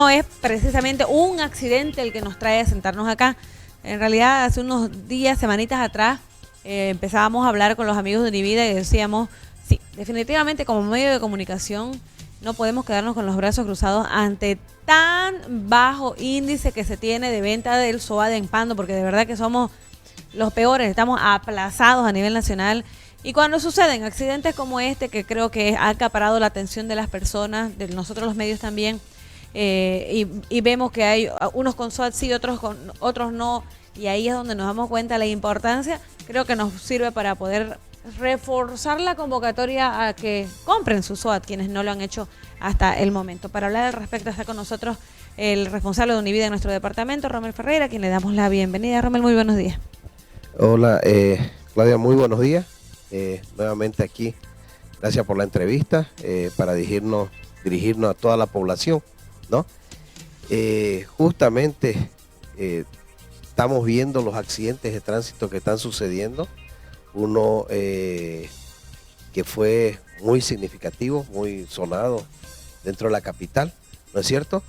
No es precisamente un accidente el que nos trae a sentarnos acá. En realidad, hace unos días, semanitas atrás, empezábamos a hablar con los amigos de Univida y decíamos, sí, definitivamente como medio de comunicación no podemos quedarnos con los brazos cruzados ante tan bajo índice que se tiene de venta del SOAT en Pando, porque de verdad que somos los peores, estamos aplazados a nivel nacional. Y cuando suceden accidentes como este, que creo que ha acaparado la atención de las personas, de nosotros los medios también, y vemos que hay unos con SOAT sí, otros no, y ahí es donde nos damos cuenta de la importancia, creo que nos sirve para poder reforzar la convocatoria a que compren su SOAT, quienes no lo han hecho hasta el momento. Para hablar al respecto está con nosotros el responsable de Univida en nuestro departamento, Romel Ferreira, a quien le damos la bienvenida. Romel, muy buenos días. Hola, Claudia, muy buenos días. Nuevamente aquí, gracias por la entrevista, para dirigirnos a toda la población, ¿no? Justamente estamos viendo los accidentes de tránsito que están sucediendo. Uno que fue muy significativo, muy sonado dentro de la capital, ¿no es cierto?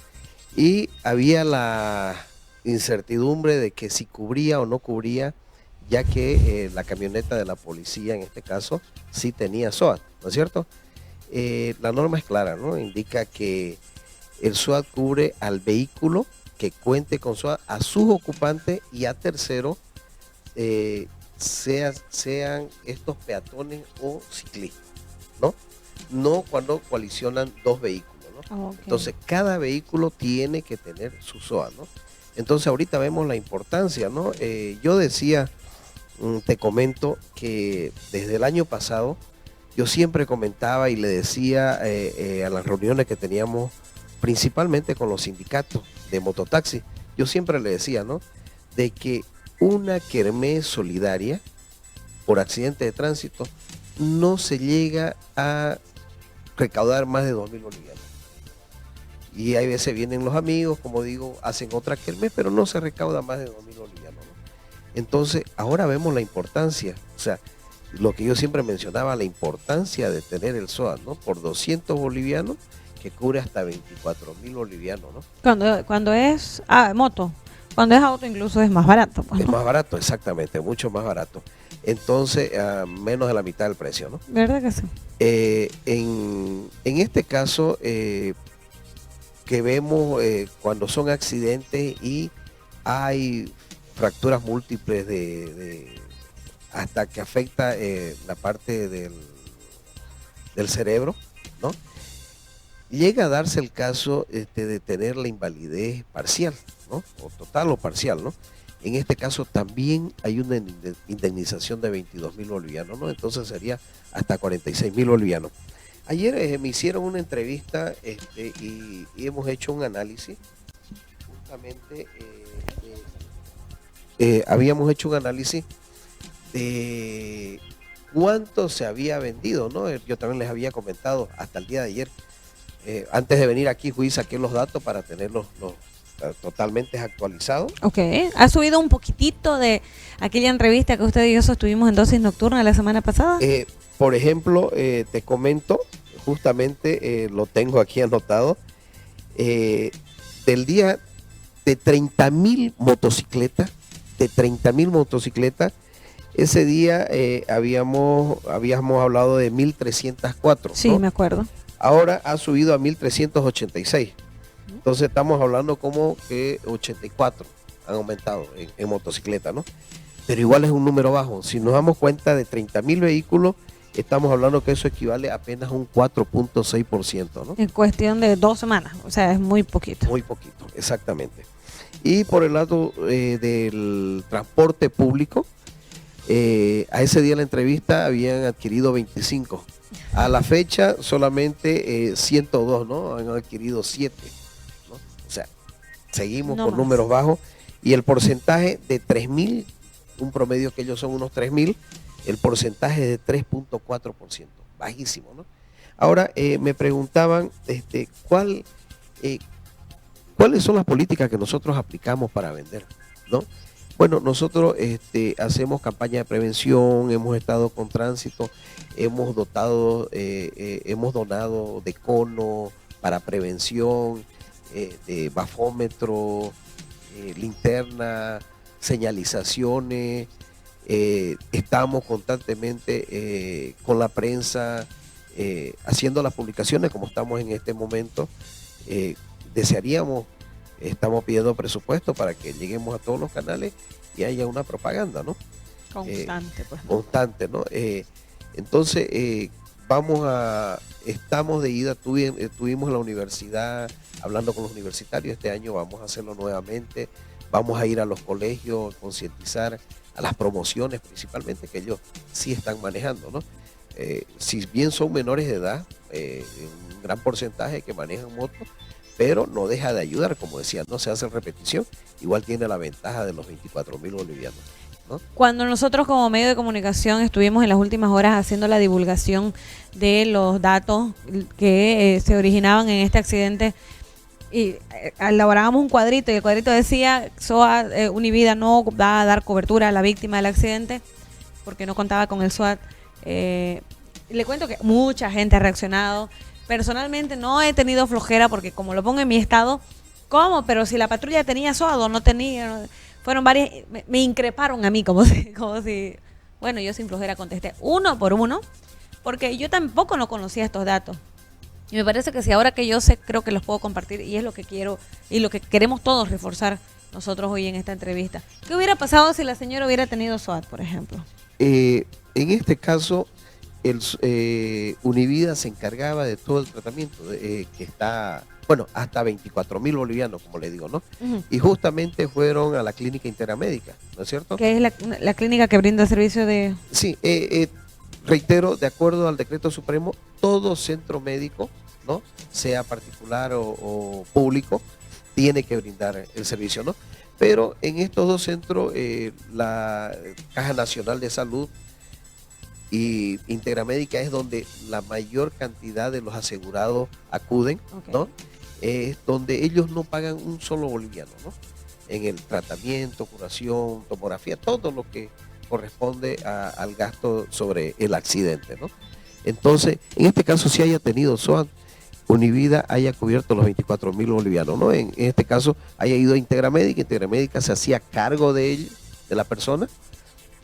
Y había la incertidumbre de que si cubría o no cubría, ya que la camioneta de la policía, en este caso, sí tenía SOAT, ¿no es cierto? La norma es clara, ¿no? Indica que el SOAT cubre al vehículo que cuente con SOAT, a sus ocupantes y a terceros, sean estos peatones o ciclistas, ¿no? No cuando colisionan dos vehículos, ¿no? Okay. Entonces, cada vehículo tiene que tener su SOAT, ¿no? Entonces, ahorita vemos la importancia, ¿no? Yo decía, te comento que desde el año pasado, yo siempre comentaba y le decía a las reuniones que teníamos, principalmente con los sindicatos de mototaxi, yo siempre le decía, ¿no? De que una kermés solidaria por accidente de tránsito no se llega a recaudar más de 2.000 bolivianos. Y hay veces vienen los amigos, como digo, hacen otra kermés, pero no se recauda más de 2.000 bolivianos, ¿no? Entonces, ahora vemos la importancia, o sea, lo que yo siempre mencionaba, la importancia de tener el SOAT, ¿no? Por 200 bolivianos, que cubre hasta 24.000 bolivianos, ¿no? Cuando es moto, cuando es auto incluso es más barato, pues, ¿no? Es más barato, exactamente, mucho más barato. Entonces, menos de la mitad del precio, ¿no? ¿Verdad que sí? En este caso, que vemos cuando son accidentes y hay fracturas múltiples hasta que afecta la parte del cerebro, ¿no? Llega a darse el caso de tener la invalidez parcial, ¿no? O total o parcial, ¿no? En este caso también hay una indemnización de 22.000 bolivianos, ¿no? Entonces sería hasta 46.000 bolivianos. Ayer me hicieron una entrevista y hemos hecho un análisis. Justamente habíamos hecho un análisis de cuánto se había vendido, ¿no? Yo también les había comentado hasta el día de ayer. Antes de venir aquí, fui y saqué los datos para tenerlos totalmente actualizados. Ok, ¿ha subido un poquitito de aquella entrevista que usted y yo sostuvimos en Dosis Nocturna la semana pasada? Por ejemplo, te comento, justamente lo tengo aquí anotado, del día de 30.000 motocicletas, ese día habíamos hablado de 1.304. Sí, ¿no? me acuerdo. Ahora ha subido a 1.386. Entonces estamos hablando como que 84 han aumentado en motocicleta, ¿no? Pero igual es un número bajo. Si nos damos cuenta de 30.000 vehículos, estamos hablando que eso equivale a apenas un 4.6%, ¿no? En cuestión de 2 semanas, o sea, es muy poquito. Muy poquito, exactamente. Y por el lado del transporte público, a ese día de la entrevista habían adquirido 25. A la fecha solamente 102, ¿no? Han adquirido 7, ¿no? O sea, seguimos con números bajos. Y el porcentaje de 3.000, un promedio que ellos son unos 3.000, el porcentaje de 3.4%, bajísimo, ¿no? Ahora, me preguntaban cuáles son las políticas que nosotros aplicamos para vender, ¿no? Bueno, nosotros hacemos campaña de prevención, hemos estado con tránsito, hemos donado de cono para prevención, de bafómetro, linterna, señalizaciones. Estamos constantemente con la prensa haciendo las publicaciones como estamos en este momento. Desearíamos, estamos pidiendo presupuesto para que lleguemos a todos los canales y haya una propaganda, ¿no? Constante, pues. Constante, ¿no? Entonces, estamos de ida, estuvimos en la universidad hablando con los universitarios, este año vamos a hacerlo nuevamente, vamos a ir a los colegios, concientizar a las promociones principalmente, que ellos sí están manejando, ¿no? Si bien son menores de edad, un gran porcentaje que manejan motos, pero no deja de ayudar, como decía, no se hace repetición, igual tiene la ventaja de los 24.000 bolivianos, ¿no? Cuando nosotros como medio de comunicación estuvimos en las últimas horas haciendo la divulgación de los datos que se originaban en este accidente, y elaborábamos un cuadrito y el cuadrito decía SOAT, Univida no va a dar cobertura a la víctima del accidente porque no contaba con el SOAT. Le cuento que mucha gente ha reaccionado. Personalmente no he tenido flojera porque como lo pongo en mi estado, ¿cómo? Pero si la patrulla tenía SOAT o no tenía, fueron varias, me increparon a mí como si, bueno, yo sin flojera contesté uno por uno porque yo tampoco no conocía estos datos. Y me parece que si ahora que yo sé, creo que los puedo compartir y es lo que quiero y lo que queremos todos reforzar nosotros hoy en esta entrevista. ¿Qué hubiera pasado si la señora hubiera tenido SOAT, por ejemplo? En este caso, Univida se encargaba de todo el tratamiento, que está, bueno, hasta 24.000 bolivianos, como le digo, ¿no? Uh-huh. Y justamente fueron a la clínica Interamédica, ¿no es cierto? Que es la clínica que brinda servicio de... Sí, reitero, de acuerdo al decreto supremo, todo centro médico, ¿no? Sea particular o público, tiene que brindar el servicio, ¿no? Pero en estos dos centros, la Caja Nacional de Salud y Interamédica es donde la mayor cantidad de los asegurados acuden, okay, ¿no? Es donde ellos no pagan un solo boliviano, ¿no? En el tratamiento, curación, tomografía, todo lo que corresponde al gasto sobre el accidente, ¿no? Entonces, en este caso, si haya tenido SOAT, Univida haya cubierto los 24.000 bolivianos, ¿no? En este caso, haya ido a Interamédica se hacía cargo de la persona,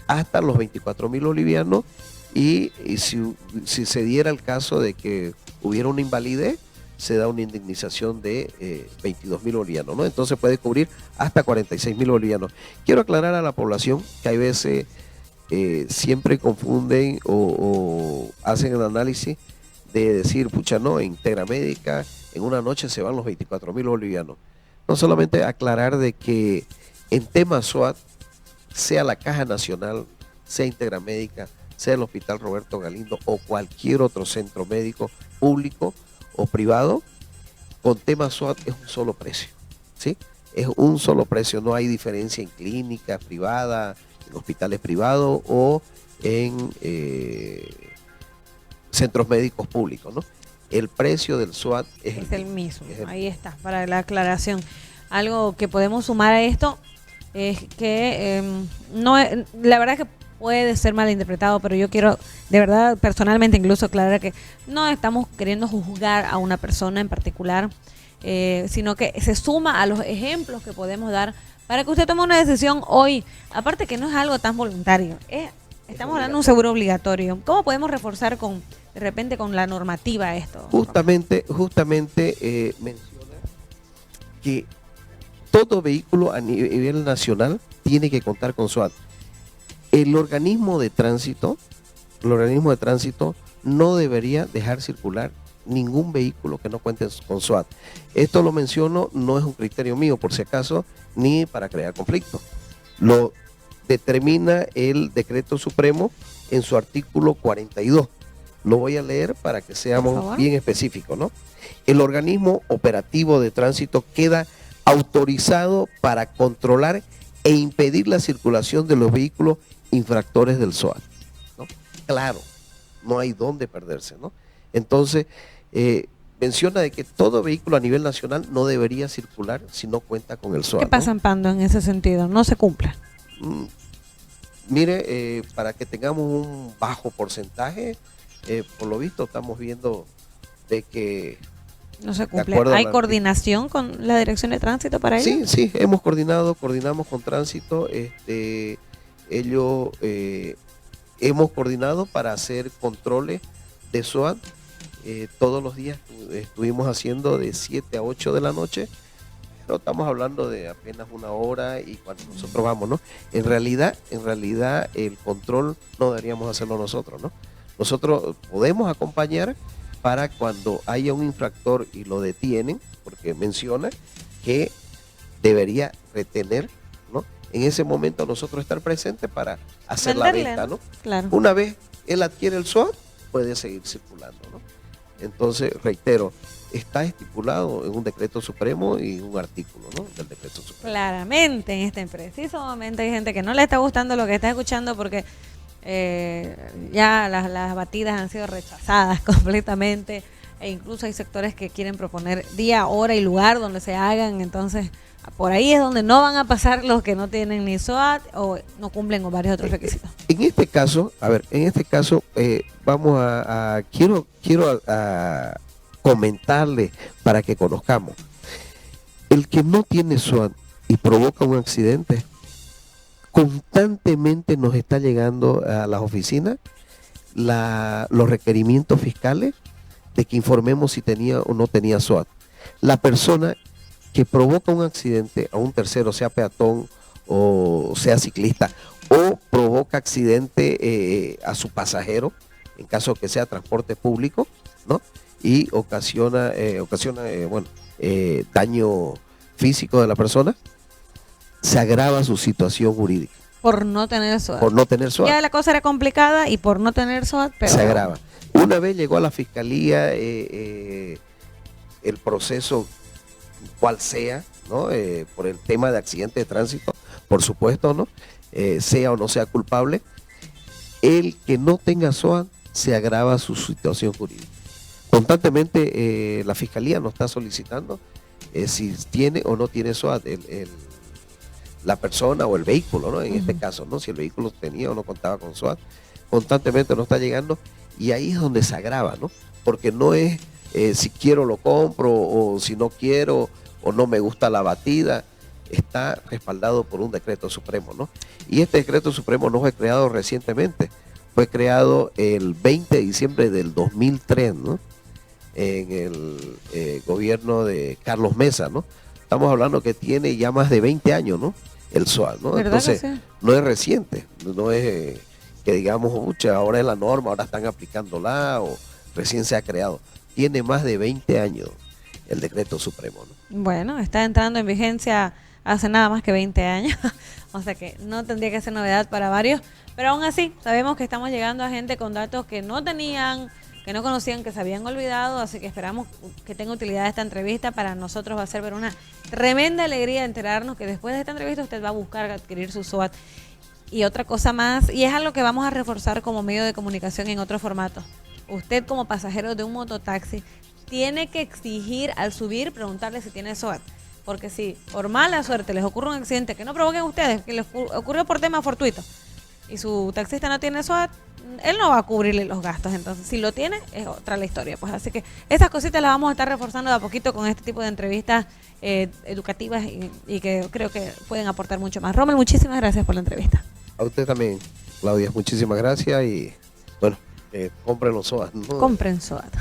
hasta los 24.000 bolivianos, y si se diera el caso de que hubiera una invalidez, se da una indemnización de 22.000 bolivianos, ¿no? Entonces puede cubrir hasta 46.000 bolivianos. Quiero aclarar a la población que hay veces siempre confunden o hacen el análisis de decir, pucha, no, en Interamédica en una noche se van los 24.000 bolivianos. No, solamente aclarar de que en tema SOAT, sea la Caja Nacional, sea Interamédica, sea el Hospital Roberto Galindo o cualquier otro centro médico público o privado, con tema SOAT es un solo precio, ¿sí? Es un solo precio, no hay diferencia en clínicas privadas, en hospitales privados o en centros médicos públicos, ¿no? El precio del SOAT es el mismo. Ahí está, para la aclaración. Algo que podemos sumar a esto es que la verdad es que puede ser malinterpretado, pero yo quiero, de verdad, personalmente incluso aclarar que no estamos queriendo juzgar a una persona en particular, sino que se suma a los ejemplos que podemos dar para que usted tome una decisión hoy. Aparte que no es algo tan voluntario, estamos hablando de un seguro obligatorio. ¿Cómo podemos reforzar de repente con la normativa esto? Justamente menciona que todo vehículo a nivel nacional tiene que contar con SOAT. El organismo de tránsito no debería dejar circular ningún vehículo que no cuente con SOAT. Esto lo menciono, no es un criterio mío por si acaso, ni para crear conflicto. Lo determina el decreto supremo en su artículo 42. Lo voy a leer para que seamos bien específicos, ¿no? El organismo operativo de tránsito queda autorizado para controlar e impedir la circulación de los vehículos infractores del SOAT, ¿no? Claro, no hay dónde perderse, ¿no? Entonces, menciona de que todo vehículo a nivel nacional no debería circular si no cuenta con el SOAT. ¿Qué pasa, en Pando, en ese sentido? ¿No se cumple? Mire, para que tengamos un bajo porcentaje, por lo visto estamos viendo de que No se cumple. ¿Hay coordinación con la Dirección de Tránsito para ello? Sí, sí, coordinamos con Tránsito. Hemos coordinado para hacer controles de SOAT. Todos los días estuvimos haciendo de 7 a 8 de la noche, pero estamos hablando de apenas una hora y cuando nosotros vamos, ¿no? En realidad el control no deberíamos hacerlo nosotros, ¿no? Nosotros podemos acompañar para cuando haya un infractor y lo detienen, porque menciona que debería retener, ¿no? En ese momento nosotros estar presentes para hacer la venta, ¿no? Claro. Una vez él adquiere el SOAT, puede seguir circulando, ¿no? Entonces, reitero, está estipulado en un decreto supremo y un artículo, ¿no?, del decreto supremo. Claramente, en este preciso momento hay gente que no le está gustando lo que está escuchando porque ya las batidas han sido rechazadas completamente, e incluso hay sectores que quieren proponer día, hora y lugar donde se hagan. Entonces por ahí es donde no van a pasar los que no tienen ni SOAT o no cumplen con varios otros requisitos. En este caso, vamos quiero comentarle para que conozcamos. El que no tiene SOAT y provoca un accidente, constantemente nos está llegando a las oficinas los requerimientos fiscales de que informemos si tenía o no tenía SOAT. La persona que provoca un accidente a un tercero, sea peatón o sea ciclista, o provoca accidente a su pasajero, en caso que sea transporte público, ¿no?, y ocasiona daño físico de la persona, se agrava su situación jurídica. Por no tener SOAT. Por no tener SOAT. Ya la cosa era complicada y por no tener SOAT, pero se agrava. Una vez llegó a la fiscalía el proceso, cual sea, ¿no?, por el tema de accidente de tránsito, por supuesto, ¿no?, sea o no sea culpable, el que no tenga SOAT se agrava su situación jurídica. Constantemente la fiscalía nos está solicitando si tiene o no tiene SOAT la persona o el vehículo, ¿no?, en este caso, ¿no?, si el vehículo tenía o no contaba con SOAT. Constantemente nos está llegando y ahí es donde se agrava, ¿no?, porque no es si quiero lo compro o si no quiero o no me gusta la batida. Está respaldado por un decreto supremo, ¿no? Y este decreto supremo no fue creado recientemente, fue creado el 20 de diciembre del 2003, ¿no?, en el gobierno de Carlos Mesa, ¿no? Estamos hablando que tiene ya más de 20 años, ¿no?, el SOAT, ¿no? Entonces, sí, no es reciente, no es que digamos, ahora es la norma, ahora están aplicándola o recién se ha creado. Tiene más de 20 años el decreto supremo, ¿no? Bueno, está entrando en vigencia hace nada más que 20 años, o sea que no tendría que ser novedad para varios, pero aún así sabemos que estamos llegando a gente con datos que no tenían, que no conocían, que se habían olvidado, así que esperamos que tenga utilidad esta entrevista. Para nosotros va a ser ver una tremenda alegría enterarnos que después de esta entrevista usted va a buscar adquirir su SOAT. Y otra cosa más, y es algo que vamos a reforzar como medio de comunicación en otro formato. Usted como pasajero de un mototaxi tiene que exigir al subir, preguntarle si tiene SOAT. Porque si por mala suerte les ocurre un accidente que no provoquen ustedes, que les ocurrió por tema fortuito, y su taxista no tiene SOAT, él no va a cubrirle los gastos. Entonces, si lo tiene, es otra la historia. Pues así que esas cositas las vamos a estar reforzando de a poquito con este tipo de entrevistas educativas y que creo que pueden aportar mucho más. Rommel, muchísimas gracias por la entrevista. A usted también, Claudia, muchísimas gracias y bueno, compren los SOAT, ¿no? Compren SOAT.